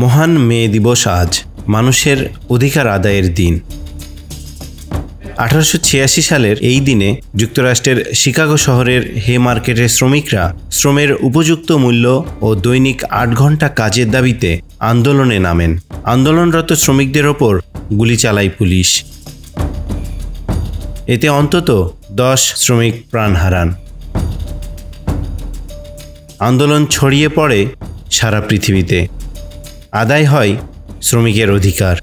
মহান মে দিবস আজ মানুষের অধিকার আদায়ের দিন। 1886 সালের এই দিনে যুক্তরাষ্ট্রের শিকাগো শহরের হে মার্কেটের শ্রমিকরা শ্রমের উপযুক্ত মূল্য ও দৈনিক 8 ঘন্টা কাজের দাবিতে আন্দোলনে নামেন। আন্দোলনরত শ্রমিকদের ওপর গুলি চালায় পুলিশ। এতে অন্তত 10 শ্রমিক প্রাণ হারান। আন্দোলন ছড়িয়ে পড়ে সারা পৃথিবীতে। আদায় হয় শ্রমিকের অধিকার।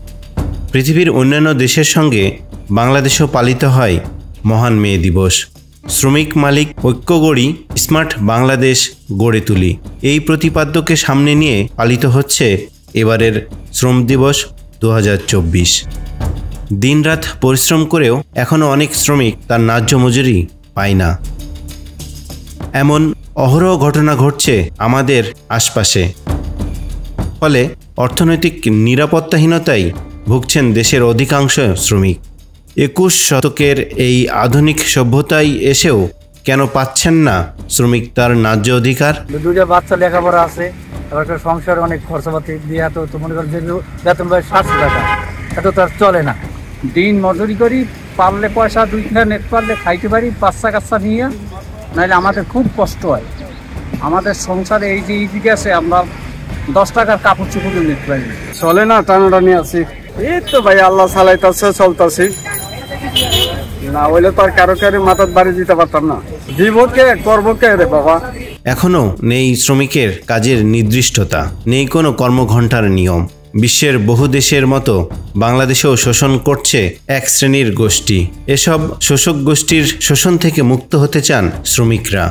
পৃথিবীর অন্যান্য দেশের সঙ্গে বাংলাদেশেও পালিত হয় মহান মে দিবস। শ্রমিক মালিক ঐক্য গড়ি, স্মার্ট বাংলাদেশ গড়ে তুলি, এই প্রতিপাদ্যকে সামনে নিয়ে পালিত হচ্ছে এবারের শ্রম দিবস 2024। দিনরাত পরিশ্রম করেও এখনও অনেক শ্রমিক তার ন্যায্য মজুরি পায় না। এমন অহরহ ঘটনা ঘটছে আমাদের আশপাশে। ফলে অর্থনৈতিক নিরাপত্তাহীনতায় ভুগছেন দেশের অধিকাংশ শ্রমিক। 21 শতকের এই আধুনিক সভ্যতায় এসেও কেন পাচ্ছেন না শ্রমিক তার ন্যায্য অধিকার? দুইটা বাচ্চা লেখাপড়া আছে, একটা সংসার অনেক খরচাপাতি দিয়ে তো মনে করেন যে বেতন পায় 700 টাকা, এত তার চলে না। দিন মজুরি করি, পারলে পয়সা 2 নেট পারলে খাইতে পারি, বাচ্চা কাচ্চা নিয়ে, নাহলে আমাদের খুব কষ্ট হয়। আমাদের সংসারে এই যে দিকে আছে, আমরা 10 টাকার কাপড় চোপড় নিতে পারি, চলে না, টানাটানি আছে। এই তো ভাই আল্লাহ চালাইতেছে, চলতেছি, না হইলে তো আর কারো মাথার বাড়ি দিতে পারতাম না। জীবকে করবো কে রে বাবা। এখনো নেই শ্রমিকের কাজের নির্দিষ্টতা, নেই কোনো কর্মঘণ্টার নিয়ম। বিশ্বের বহু দেশের মতো বাংলাদেশেও শোষণ করছে এক শ্রেণীর গোষ্ঠী। এসব শোষক গোষ্ঠীর শোষণ থেকে মুক্ত হতে চান শ্রমিকরা।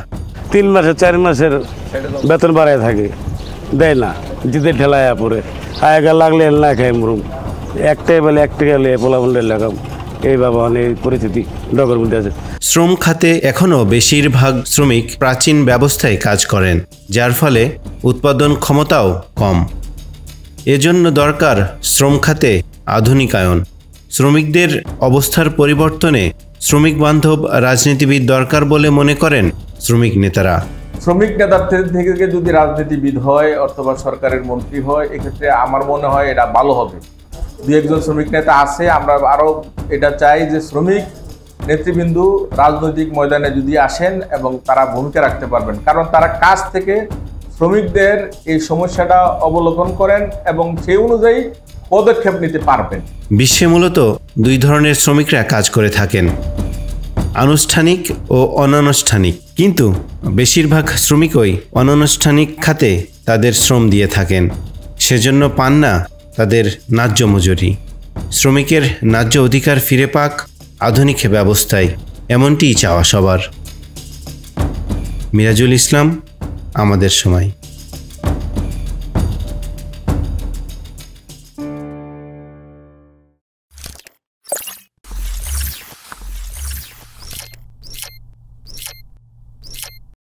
3 মাসের 4 মাসের বেতন বাড়ায় থাকে, দেয় না, দিতে ঠেলায় পরে আয়গা লাগলে না খাই মরুম, একটাই বলে 1 টাকা নিয়ে পোলাবন্ডের লাগাম, এই বাবা অনেক পরিস্থিতি ডগর মধ্যে আছে। শ্রম খাতে এখনও বেশিরভাগ শ্রমিক প্রাচীন ব্যবস্থায় কাজ করেন, যার ফলে উৎপাদন ক্ষমতাও কম। এজন্য দরকার শ্রম খাতে আধুনিকায়ন। শ্রমিকদের অবস্থার পরিবর্তনে শ্রমিক বান্ধব রাজনীতিবিদ দরকার বলে মনে করেন শ্রমিক নেতারা। শ্রমিক নেতার থেকে যদি রাজনীতিবিদ হয় অথবা সরকারের মন্ত্রী হয়, এক্ষেত্রে আমার মনে হয় এটা ভালো হবে। 2-1 শ্রমিক নেতা আছে, আমরা আরও এটা চাই যে শ্রমিক নেতৃবৃন্দ রাজনৈতিক ময়দানে যদি আসেন এবং তারা ভূমিকা রাখতে পারবেন, কারণ তারা কাজ থেকে শ্রমিকদের এই সমস্যাটা অবলোকন করেন এবং সেই অনুযায়ী পদক্ষেপ নিতে পারবেন। বিশ্বে মূলত 2 ধরনের শ্রমিকরা কাজ করে থাকেন, আনুষ্ঠানিক ও অনানুষ্ঠানিক। কিন্তু বেশিরভাগ শ্রমিকই অনানুষ্ঠানিক খাতে তাদের শ্রম দিয়ে থাকেন, সেজন্য পান না তাদের ন্যায্য মজুরি। শ্রমিকের ন্যায্য অধিকার ফিরে পাক আধুনিক ব্যবস্থায়, এমনটিই চাওয়া সবার। মিরাজুল ইসলাম, আমাদের সময়।